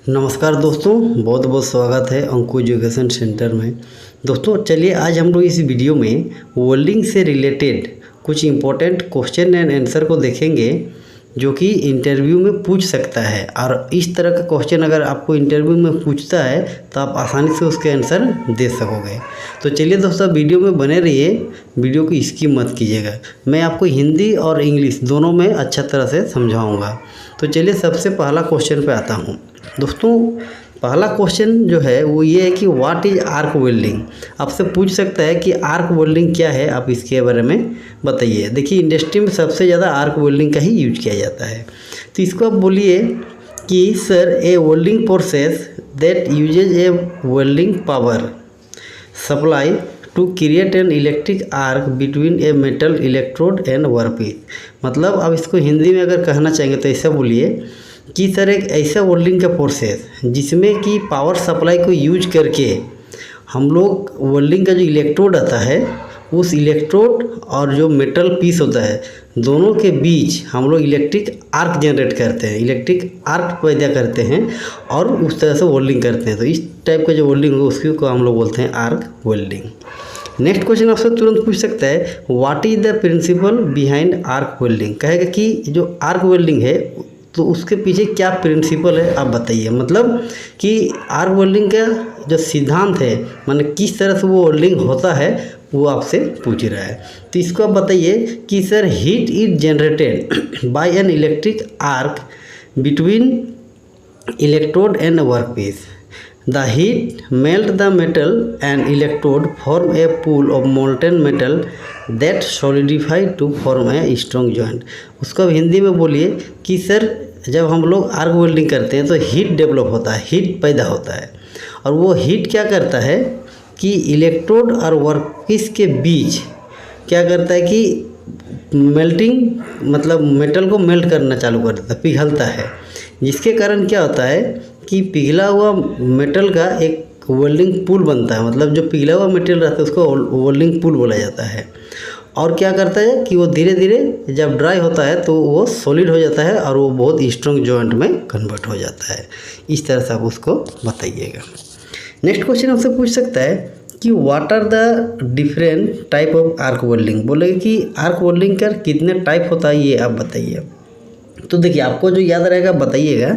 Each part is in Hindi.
नमस्कार दोस्तों, बहुत बहुत स्वागत है अंकु एजुकेशन सेंटर में। दोस्तों चलिए आज हम लोग इस वीडियो में वेल्डिंग से रिलेटेड कुछ इम्पोर्टेंट क्वेश्चन एंड आंसर को देखेंगे जो कि इंटरव्यू में पूछ सकता है। और इस तरह का क्वेश्चन अगर आपको इंटरव्यू में पूछता है तो आप आसानी से उसके आंसर दे सकोगे। तो चलिए दोस्तों वीडियो में बने रहिए, वीडियो को स्किप मत कीजिएगा। मैं आपको हिंदी और इंग्लिश दोनों में अच्छा तरह से समझाऊँगा। तो चलिए सबसे पहला क्वेश्चन पे आता हूँ। दोस्तों पहला क्वेश्चन जो है वो ये है कि व्हाट इज़ आर्क वेल्डिंग। आपसे पूछ सकता है कि आर्क वेल्डिंग क्या है, आप इसके बारे में बताइए। देखिए इंडस्ट्री में सबसे ज़्यादा आर्क वेल्डिंग का ही यूज किया जाता है। तो इसको आप बोलिए कि sir a welding process that uses a welding power supply to create an electric arc between a metal electrode and workpiece. मतलब अब इसको हिंदी में अगर कहना चाहेंगे तो ऐसा बोलिए कि सर एक ऐसा वेल्डिंग का प्रोसेस जिसमें कि पावर सप्लाई को यूज करके हम लोग वेल्डिंग का जो इलेक्ट्रोड आता है उस इलेक्ट्रोड और जो मेटल पीस होता है दोनों के बीच हम लोग इलेक्ट्रिक आर्क जनरेट करते हैं, इलेक्ट्रिक आर्क पैदा करते हैं और उस तरह से वेल्डिंग करते हैं। तो इस टाइप का जो वेल्डिंग होगा उसकी को हम लोग बोलते हैं आर्क वेल्डिंग। नेक्स्ट क्वेश्चन आपसे तुरंत पूछ सकता है what is the principle behind arc welding. कहेगा कि जो आर्क वेल्डिंग है तो उसके पीछे क्या प्रिंसिपल है आप बताइए। मतलब कि आर्क वेल्डिंग का जो सिद्धांत है माने किस तरह से वो वेल्डिंग होता है वो आपसे पूछ रहा है। तो इसको आप बताइए कि sir heat is generated by N electric arc between electrode and workpiece. The heat melt the metal and electrode form a pool of molten metal that solidify to form a strong joint। उसको अब हिंदी में बोलिए कि सर जब हम लोग आर्क वेल्डिंग करते हैं तो हीट डेवलप होता है, हीट पैदा होता है और वो हीट क्या करता है कि इलेक्ट्रोड और वर्कपीस के बीच क्या करता है कि मेल्टिंग मतलब मेटल को मेल्ट करना चालू कर देता है, पिघलता है। जिसके कारण क्या होता है कि पिघला हुआ मेटल का एक वेल्डिंग पूल बनता है। मतलब जो पिघला हुआ मेटेरियल रहता है उसको वेल्डिंग पूल बोला जाता है। और क्या करता है कि वो धीरे धीरे जब ड्राई होता है तो वो सॉलिड हो जाता है और वो बहुत स्ट्रॉन्ग जॉइंट में कन्वर्ट हो जाता है। इस तरह से आप उसको बताइएगा। नेक्स्ट क्वेश्चन आपसे पूछ सकता है कि what are the different type of arc welding. बोलेगा कि आर्क वेल्डिंग का कितने टाइप होता है ये आप बताइए। तो देखिए आपको जो याद रहेगा बताइएगा,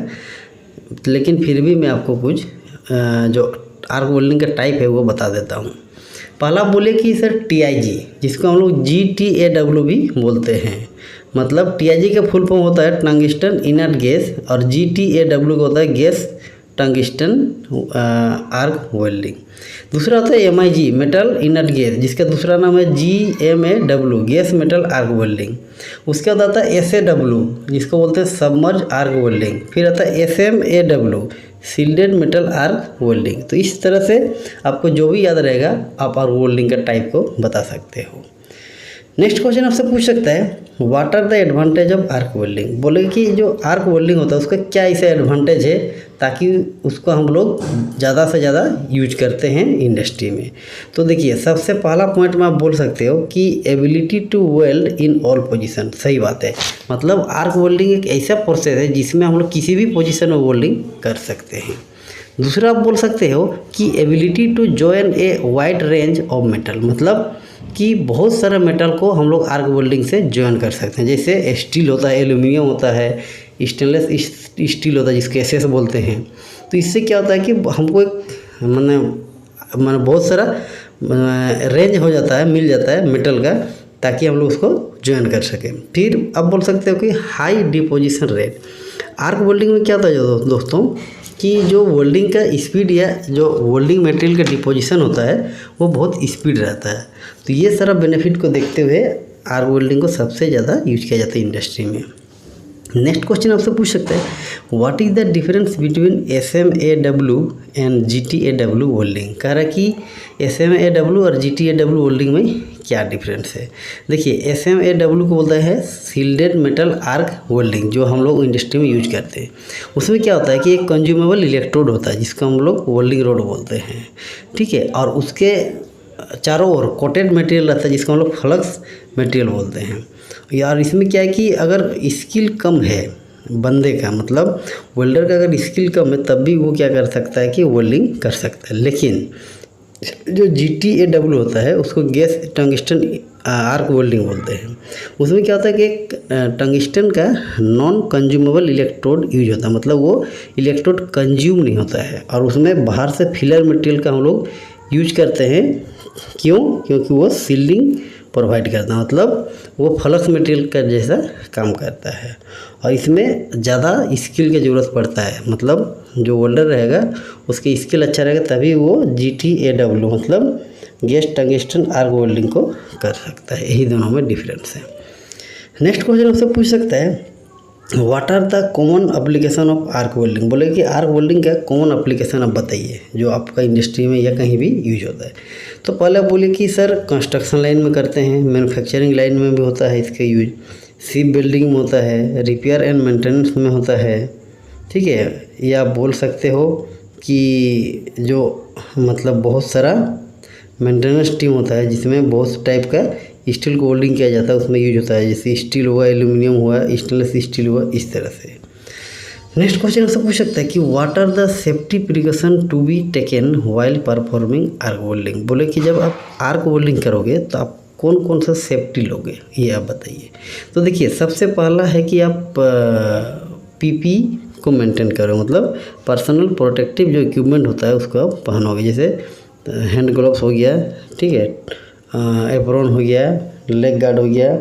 लेकिन फिर भी मैं आपको कुछ जो आर्क वेल्डिंग का टाइप है वो बता देता हूँ। पहला बोले कि सर TIG जिसको हम लोग GTAW भी बोलते हैं। मतलब TIG का फुल फॉर्म होता है टंगस्टन इनर्ट गैस और GTAW का होता है गैस टंगस्टन आर्क वेल्डिंग। दूसरा होता है MIG मेटल इनर्ट गैस जिसका दूसरा नाम है GMAW gas metal arc welding. उसके बाद आता है SAW जिसको बोलते हैं सबमर्ज आर्क वेल्डिंग। फिर आता है SMAW shielded metal arc welding. तो इस तरह से आपको जो भी याद रहेगा आप आर्क वेल्डिंग का टाइप को बता सकते हो। नेक्स्ट क्वेश्चन आपसे पूछ सकता है what are the advantage of arc welding. बोले कि जो आर्क वेल्डिंग होता है उसका क्या ऐसा एडवांटेज है ताकि उसको हम लोग ज़्यादा से ज़्यादा यूज करते हैं इंडस्ट्री में। तो देखिए सबसे पहला पॉइंट में आप बोल सकते हो कि ability to weld in all position. सही बात है। मतलब आर्क वेल्डिंग एक ऐसा प्रोसेस है जिसमें हम लोग किसी भी पोजीशन में वेल्डिंग कर सकते हैं। दूसरा आप बोल सकते हो कि ability to join a wide range of metal. मतलब कि बहुत सारा मेटल को हम लोग आर्क वेल्डिंग से जॉइन कर सकते हैं। जैसे स्टील होता है, एल्यूमिनियम होता है, स्टेनलेस स्टील होता है जिसके SS बोलते हैं। तो इससे क्या होता है कि हमको एक माने बहुत सारा रेंज हो जाता है, मिल जाता है मेटल का ताकि हम लोग उसको जॉइन कर सकें। फिर अब बोल सकते हो कि high deposition rate. Arc welding में क्या होता है दोस्तों कि जो वेल्डिंग का स्पीड या जो वेल्डिंग मटेरियल का डिपोजिशन होता है वो बहुत स्पीड रहता है। तो ये सारा बेनिफिट को देखते हुए आर्क वेल्डिंग को सबसे ज़्यादा यूज किया जाता है इंडस्ट्री में। नेक्स्ट क्वेश्चन आपसे पूछ सकते हैं what is the difference between SMAW and GTAW welding. कह रहा है कि SMAW और GTAW वेल्डिंग में क्या डिफरेंस है। देखिए SMAW को बोलता है सील्डेड मेटल आर्क वेल्डिंग जो हम लोग इंडस्ट्री में यूज करते हैं। उसमें क्या होता है कि एक कंज्यूमेबल इलेक्ट्रोड होता है जिसको हम लोग वेल्डिंग रोड बोलते हैं, ठीक है। और उसके चारों ओर कोटेड मटेरियल रहता है जिसको हम लोग फ्लक्स मटेरियल बोलते हैं। यार इसमें क्या है कि अगर स्किल कम है बंदे का, मतलब वेल्डर का अगर स्किल कम है तब भी वो क्या कर सकता है कि वेल्डिंग कर सकता है। लेकिन जो GTAW होता है उसको गैस टंगस्टन आर्क वेल्डिंग बोलते हैं। उसमें क्या होता है कि एक टंगस्टन का नॉन कंज्यूमेबल इलेक्ट्रोड यूज होता है, मतलब वो इलेक्ट्रोड कंज्यूम नहीं होता है, और उसमें बाहर से फिलर मटेरियल का हम लोग यूज करते हैं। क्यों? क्योंकि वो सील्डिंग प्रोवाइड करता है, मतलब वो फ्लक्स मटेरियल का जैसा काम करता है, और इसमें ज़्यादा स्किल की ज़रूरत पड़ता है। मतलब जो वेल्डर रहेगा उसकी स्किल अच्छा रहेगा तभी वो GTAW मतलब गैस टंगस्टन आर्क वेल्डिंग को कर सकता है। यही दोनों में डिफरेंस है। नेक्स्ट क्वेश्चन आपसे पूछ सकता है what are the common application of arc welding. बोले कि आर्क वेल्डिंग का कॉमन एप्लीकेशन आप बताइए जो आपका इंडस्ट्री में या कहीं भी यूज होता है। तो पहले बोले कि सर कंस्ट्रक्शन लाइन में करते हैं, मैन्युफैक्चरिंग लाइन में भी होता है इसका यूज, शिप बिल्डिंग में होता है, रिपेयर एंड मेंटेनेंस में होता है, ठीक है। या आप बोल सकते हो कि जो मतलब बहुत सारा मेंटेनेंस टीम होता है जिसमें बहुत टाइप का स्टील को वेल्डिंग किया जाता है, उसमें यूज होता है, जैसे स्टील हुआ, एल्यूमिनियम हुआ, स्टेनलेस स्टील हुआ, इस तरह से। नेक्स्ट क्वेश्चन आपसे पूछ सकता है कि what are the safety precaution to be taken while performing arc welding. बोले कि जब आप आर्क वेल्डिंग करोगे तो आप कौन कौन सा सेफ्टी लोगे, ये आप बताइए। तो देखिए सबसे पहला है कि आप PP को मेंटेन करो, मतलब पर्सनल प्रोटेक्टिव जो इक्विपमेंट होता है उसको आप पहनोगे, जैसे हैंड ग्लोव्स हो गया, ठीक है, एप्रोन हो गया, लेग गार्ड हो गया,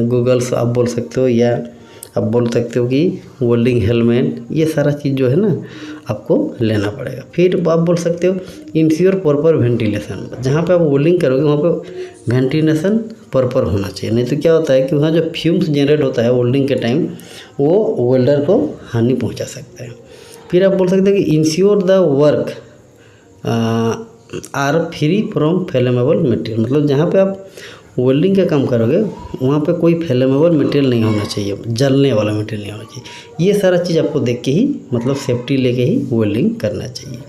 गूगल्स आप बोल सकते हो, या आप बोल सकते हो कि वेल्डिंग हेलमेट, ये सारा चीज़ जो है ना आपको लेना पड़ेगा। फिर आप बोल सकते हो इंश्योर प्रॉपर वेंटिलेशन, जहाँ पे आप वेल्डिंग करोगे वहाँ पे वेंटिलेशन प्रॉपर होना चाहिए, नहीं तो क्या होता है कि वहाँ जो फ्यूम्स जनरेट होता है वेल्डिंग के टाइम वो वेल्डर को हानि पहुँचा सकता है। फिर आप बोल सकते हो कि ensure the work are free from flammable material, मतलब जहाँ पे आप वेल्डिंग का काम करोगे वहाँ पे कोई फ्लेमेबल मटेरियल नहीं होना चाहिए, जलने वाला मटेरियल नहीं होना चाहिए। ये सारा चीज़ आपको देख के ही मतलब सेफ्टी लेके ही वेल्डिंग करना चाहिए।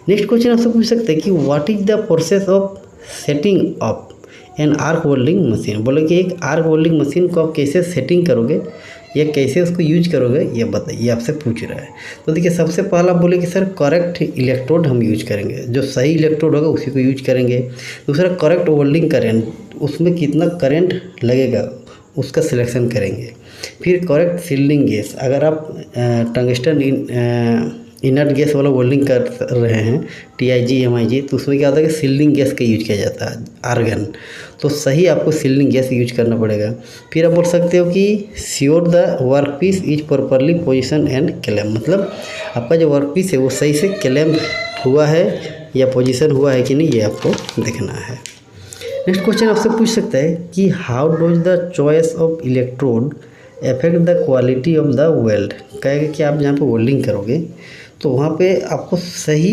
नेक्स्ट क्वेश्चन आपसे पूछ सकते हैं कि what is the process of setting up an arc welding machine. बोले कि एक आर्क वेल्डिंग मशीन को आप कैसे सेटिंग करोगे या कैसे उसको यूज करोगे ये बताइए, आपसे पूछ रहा है। तो देखिए सबसे पहला बोले कि सर करेक्ट इलेक्ट्रोड हम यूज करेंगे, जो सही इलेक्ट्रोड होगा उसी को यूज करेंगे। दूसरा करेक्ट वेल्डिंग करेंट, उसमें कितना करंट लगेगा उसका सिलेक्शन करेंगे। फिर करेक्ट सील्डिंग गैस, अगर आप टंगस्टन इनर्ट गैस वाला वेल्डिंग कर रहे हैं TIG MIG, तो उसमें क्या होता है कि सील्डिंग गैस का यूज किया जाता है आर्गन, तो सही आपको सील्डिंग गैस यूज करना पड़ेगा। फिर आप बोल सकते हो कि sure the work piece is properly position and clamp, मतलब आपका जो वर्क पीस है वो सही से क्लैम्प हुआ है या पोजीशन हुआ है कि नहीं, ये आपको देखना है। नेक्स्ट क्वेश्चन आपसे पूछ सकता है कि how does the choice of electrode affect the quality of the weld. कहेगा कि आप जहाँ पे वेल्डिंग करोगे तो वहाँ पे आपको सही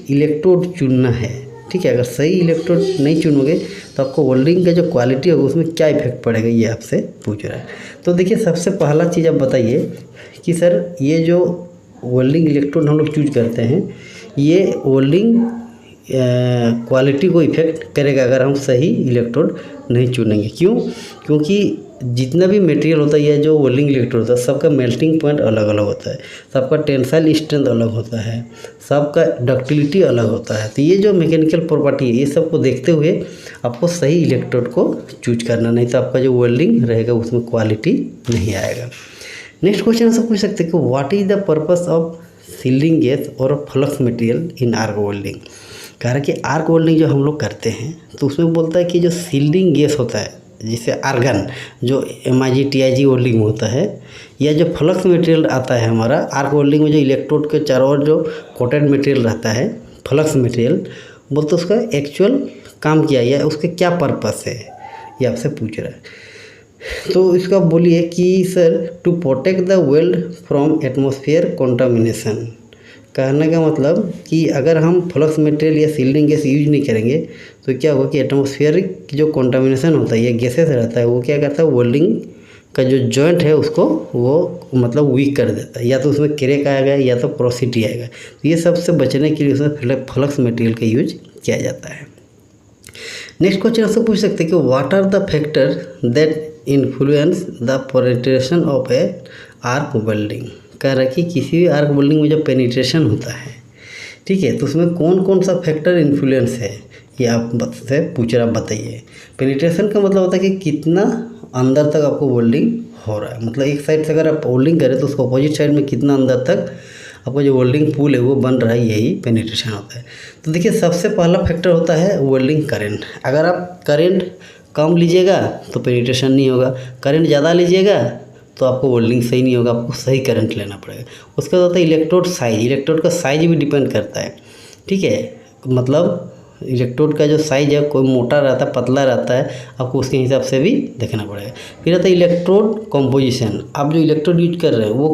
इलेक्ट्रोड चुनना है, ठीक है। अगर सही इलेक्ट्रोड नहीं चुनोगे तो आपको वेल्डिंग का जो क्वालिटी होगा उसमें क्या इफेक्ट पड़ेगा, ये आपसे पूछ रहा है। तो देखिए सबसे पहला चीज़ आप बताइए कि सर ये जो वेल्डिंग इलेक्ट्रोड हम लोग चूज करते हैं ये वेल्डिंग क्वालिटी को इफेक्ट करेगा अगर हम सही इलेक्ट्रोड नहीं चुनेंगे। क्यों? क्योंकि जितना भी मटेरियल होता है या जो वेल्डिंग इलेक्ट्रोड होता है सबका मेल्टिंग पॉइंट अलग अलग होता है, सबका टेंसाइल स्ट्रेंथ अलग होता है, सबका डक्टिलिटी अलग होता है। तो ये जो मैकेनिकल प्रॉपर्टी है ये सब को देखते हुए आपको सही इलेक्ट्रोड को चूज करना, नहीं तो आपका जो वेल्डिंग रहेगा उसमें क्वालिटी नहीं आएगा। नेक्स्ट क्वेश्चन से पूछ सकते हैं कि what is the purpose of shielding gas और flux material in arc welding. कह रहा है कि आर्क वेल्डिंग जो हम लोग करते हैं तो उसमें बोलता है कि जो सील्डिंग गैस होता है जैसे आर्गन जो MIG TIG वेल्डिंग में होता है, या जो फ्लक्स मटेरियल आता है हमारा आर्क वेल्डिंग में जो इलेक्ट्रोड के चारों ओर जो कोटेड मटेरियल रहता है फ्लक्स मटेरियल, बोलते उसका एक्चुअल काम किया या उसके क्या पर्पस है, ये आपसे पूछ रहा है। तो इसका बोलिए कि sir to protect the weld from atmosphere contamination. कहने का मतलब कि अगर हम फ्लक्स मटेरियल या सील्डिंग गैस यूज नहीं करेंगे तो क्या होगा कि एटमॉस्फेरिक जो कंटामिनेशन होता है या गैसेस रहता है वो क्या करता है वेल्डिंग का जो जॉइंट है उसको वो मतलब वीक कर देता है, या तो उसमें क्रैक आएगा या तो पोरोसिटी आएगा। तो ये सबसे बचने के लिए उसमें फ्लक्स मटेरियल का यूज किया जाता है। नेक्स्ट क्वेश्चन आपसे पूछ सकते हैं कि what are the factor that influence the penetration of a arc welding कह रहा है कि किसी भी आर्क वेल्डिंग में जब पेनिट्रेशन होता है, ठीक है, तो उसमें कौन कौन सा फैक्टर इन्फ्लुएंस है ये आप से पूछ रहा, बताइए। पेनिट्रेशन का मतलब होता है कि कितना अंदर तक आपको वेल्डिंग हो रहा है, मतलब एक साइड से अगर आप वेल्डिंग करें तो उसको अपोजिट साइड में कितना अंदर तक आपका जो वेल्डिंग पूल है वो बन रहा है, यही पेनिट्रेशन होता है। तो देखिए सबसे पहला फैक्टर होता है वेल्डिंग करंट। अगर आप करंट कम लीजिएगा तो पेनिट्रेशन नहीं होगा, करंट ज़्यादा लीजिएगा तो आपको वेल्डिंग सही नहीं होगा, आपको सही करंट लेना पड़ेगा। उसके बाद होता है इलेक्ट्रोड साइज। इलेक्ट्रोड का साइज भी डिपेंड करता है, ठीक है, मतलब इलेक्ट्रोड का जो साइज है, कोई मोटा रहता है, पतला रहता है, आपको उसके हिसाब से भी देखना पड़ेगा। फिर आता है इलेक्ट्रोड कॉम्पोजिशन। आप जो इलेक्ट्रोड यूज कर रहे हैं वो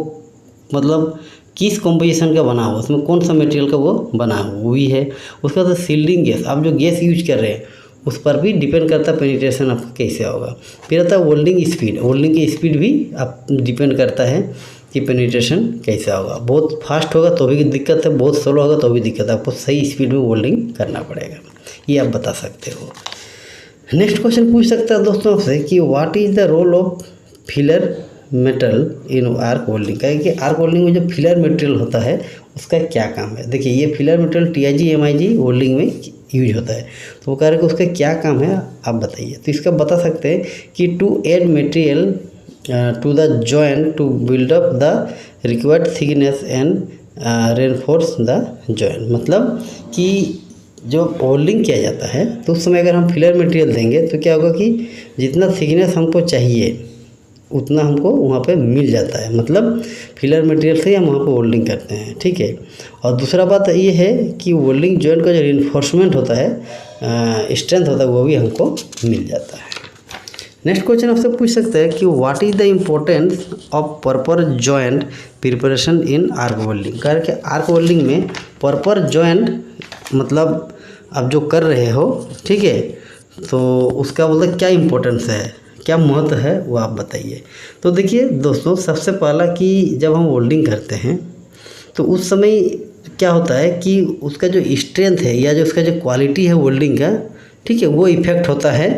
मतलब किस कॉम्पोजिशन का बना हुआ, उसमें कौन सा मटेरियल का वो बना हुआ वो भी है। उसके बाद सील्डिंग गैस, आप जो गैस यूज कर रहे हैं उस पर भी डिपेंड करता है पेनिट्रेशन आपका कैसे होगा। फिर आता है वेल्डिंग स्पीड। वेल्डिंग की स्पीड भी आप डिपेंड करता है कि पेनिट्रेशन कैसा होगा। बहुत फास्ट होगा तो भी दिक्कत है, बहुत स्लो होगा तो भी दिक्कत है, आपको सही स्पीड में वेल्डिंग करना पड़ेगा, ये आप बता सकते हो। नेक्स्ट क्वेश्चन पूछ सकता है दोस्तों आपसे कि what is the role of filler metal in arc welding. कहें कि आर्क वेल्डिंग में जो फिलर मटेरियल होता है उसका क्या काम है। देखिए ये filler material TIG MIG welding में यूज होता है, तो वो कह रहे हैं कि उसका क्या काम है आप बताइए। तो इसका बता सकते हैं कि to add material to the joint to build up the required thickness and reinforce the joint. मतलब कि जो वेल्डिंग किया जाता है तो उस समय अगर हम फिलर मटेरियल देंगे तो क्या होगा कि जितना थिकनेस हमको चाहिए उतना हमको वहाँ पे मिल जाता है, मतलब फिलर मटेरियल से ही हम वहाँ पे वेल्डिंग करते हैं, ठीक है। और दूसरा बात ये है कि वेल्डिंग जॉइंट का जो रिइंफोर्समेंट होता है, स्ट्रेंथ होता है, वो भी हमको मिल जाता है। नेक्स्ट क्वेश्चन आपसे पूछ सकते हैं कि what is the importance of proper joint preparation in arc welding. कह रहे कि आर्क वेल्डिंग में प्रॉपर जॉइंट मतलब आप जो कर रहे हो, ठीक है, तो उसका मतलब क्या इम्पोर्टेंस है, क्या महत्व है वो आप बताइए। तो देखिए दोस्तों सबसे पहला कि जब हम वेल्डिंग करते हैं तो उस समय क्या होता है कि उसका जो स्ट्रेंथ है या जो उसका जो क्वालिटी है वेल्डिंग का, ठीक है, वो इफेक्ट होता है।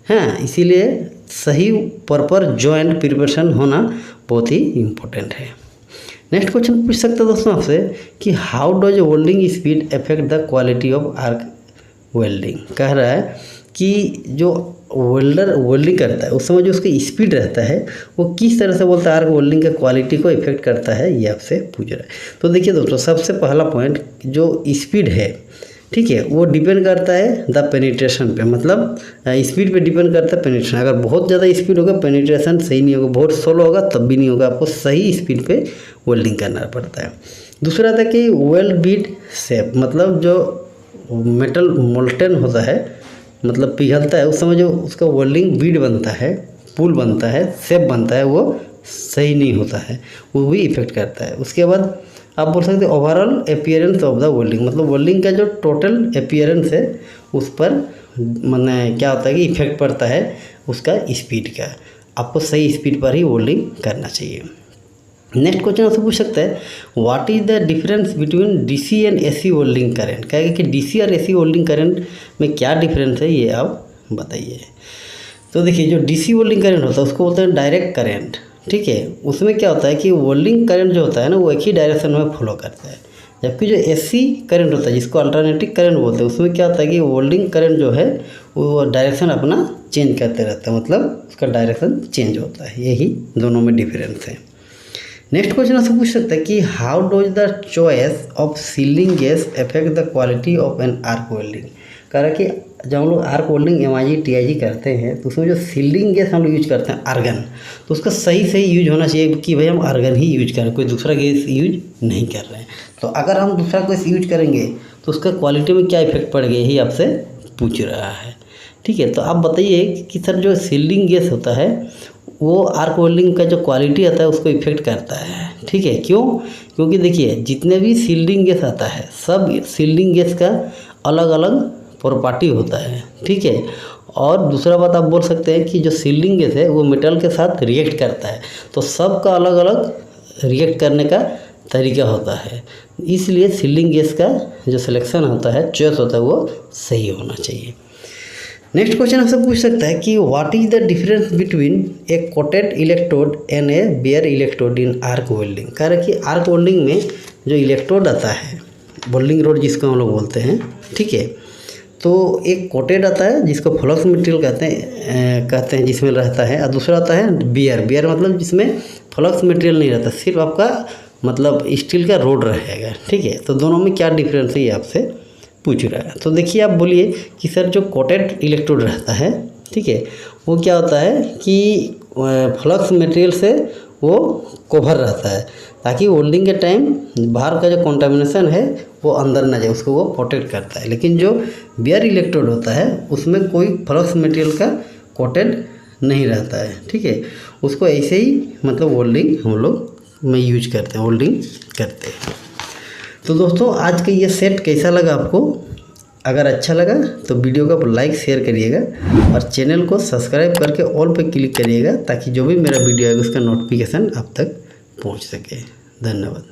हाँ, इसीलिए सही प्रॉपर जॉइंट प्रिपरेशन होना बहुत ही इम्पोर्टेंट है। नेक्स्ट क्वेश्चन पूछ सकते हैं दोस्तों आपसे कि how does welding speed affect the quality of arc welding. कह रहा है कि जो वेल्डर वेल्डिंग करता है उस समय जो उसका स्पीड रहता है वो किस तरह से बोलता है आर्क वेल्डिंग का क्वालिटी को इफेक्ट करता है, ये आपसे पूछ रहा है। तो देखिए दोस्तों सबसे पहला पॉइंट जो स्पीड है, ठीक है, वो डिपेंड करता है द पेनिट्रेशन पे, मतलब स्पीड पे डिपेंड करता है पेनिट्रेशन। अगर बहुत ज़्यादा स्पीड होगा पेनिट्रेशन सही नहीं होगा, बहुत स्लो होगा तब भी नहीं होगा, आपको सही स्पीड पे वेल्डिंग करना पड़ता है। दूसरा था कि वेल्ड बीट शेप, मतलब जो मेटल मोल्टन होता है, मतलब पिघलता है, उस समय जो उसका वेल्डिंग बीड बनता है, पुल बनता है, शेप बनता है, वो सही नहीं होता है, वो भी इफेक्ट करता है। उसके बाद आप बोल सकते हैं overall appearance of the welding, मतलब वेल्डिंग का जो टोटल अपीयरेंस है उस पर माने क्या होता है कि इफेक्ट पड़ता है उसका स्पीड का, आपको सही स्पीड पर ही वेल्डिंग करना चाहिए। नेक्स्ट क्वेश्चन आपसे पूछ सकता है what is the difference between DC and AC welding current. कहेगा कि DC और AC वेल्डिंग करेंट में क्या डिफरेंस है ये आप बताइए। तो देखिए जो DC वेल्डिंग करेंट होता है उसको बोलते हैं डायरेक्ट करेंट, ठीक है। उसमें क्या होता है कि वेल्डिंग करंट जो होता है ना वो एक ही डायरेक्शन में फॉलो करता है, जबकि जो AC करंट होता है जिसको अल्टरनेटिव करंट बोलते हैं उसमें क्या होता है कि वेल्डिंग करंट जो है वो डायरेक्शन अपना चेंज करते रहता है, मतलब उसका डायरेक्शन चेंज होता है, यही दोनों में डिफरेंस है। नेक्स्ट क्वेश्चन आपसे पूछ सकता है कि how does the choice of ceiling gas affect the quality of an arc welding. कह रहा है कि जब हम लोग आर्क वेल्डिंग MIG TIG करते हैं तो उसमें जो सीलिंग गैस हम लोग यूज करते हैं आर्गन, तो उसका सही यूज होना चाहिए कि भाई हम आर्गन ही यूज करें, कोई दूसरा गैस यूज नहीं कर रहे हैं। तो अगर हम दूसरा गैस यूज करेंगे तो उसका क्वालिटी में क्या इफेक्ट पड़ेगा, यही आपसे पूछ रहा है, ठीक है। तो आप बताइए कि सर जो सीलिंग गैस होता है वो आर्क वेल्डिंग का जो क्वालिटी आता है उसको इफेक्ट करता है, ठीक है। क्यों? क्योंकि देखिए जितने भी सील्डिंग गैस आता है सब सील्डिंग गैस का अलग अलग प्रॉपर्टी होता है, ठीक है। और दूसरा बात आप बोल सकते हैं कि जो सील्डिंग गैस है वो मेटल के साथ रिएक्ट करता है, तो सबका अलग अलग रिएक्ट करने का तरीका होता है, इसलिए सील्डिंग गैस का जो सिलेक्शन होता है, चॉइस होता है, वो सही होना चाहिए। नेक्स्ट क्वेश्चन आपसे पूछ सकता है कि what is the difference between a coated electrode and a bare electrode in arc welding. कह रहा है कि आर्क वेल्डिंग में जो इलेक्ट्रोड आता है, वेल्डिंग रोड जिसको हम लोग बोलते हैं, ठीक है, तो एक कोटेड आता है जिसको फ्लक्स मटेरियल कहते हैं जिसमें रहता है, और दूसरा आता है बेयर मतलब जिसमें फ्लक्स मटेरियल नहीं रहता, सिर्फ आपका मतलब स्टील का रोड रहेगा, ठीक है। तो दोनों में क्या डिफरेंस है ये आपसे पूछ रहा है। तो देखिए आप बोलिए कि सर जो कोटेड इलेक्ट्रोड रहता है, ठीक है, वो क्या होता है कि फ्लक्स मटेरियल से वो कवर रहता है ताकि वेल्डिंग के टाइम बाहर का जो कंटामिनेशन है वो अंदर ना जाए, उसको वो प्रोटेक्ट करता है। लेकिन जो बेयर इलेक्ट्रोड होता है उसमें कोई फ्लक्स मटेरियल का कोटेड नहीं रहता है, ठीक है, उसको ऐसे ही मतलब वेल्डिंग हम लोग में यूज करते हैं, वेल्डिंग करते हैं। तो दोस्तों आज का ये सेट कैसा लगा आपको? अगर अच्छा लगा तो वीडियो को लाइक शेयर करिएगा और चैनल को सब्सक्राइब करके ऑल पे क्लिक करिएगा ताकि जो भी मेरा वीडियो आएगा उसका नोटिफिकेशन आप तक पहुंच सके। धन्यवाद।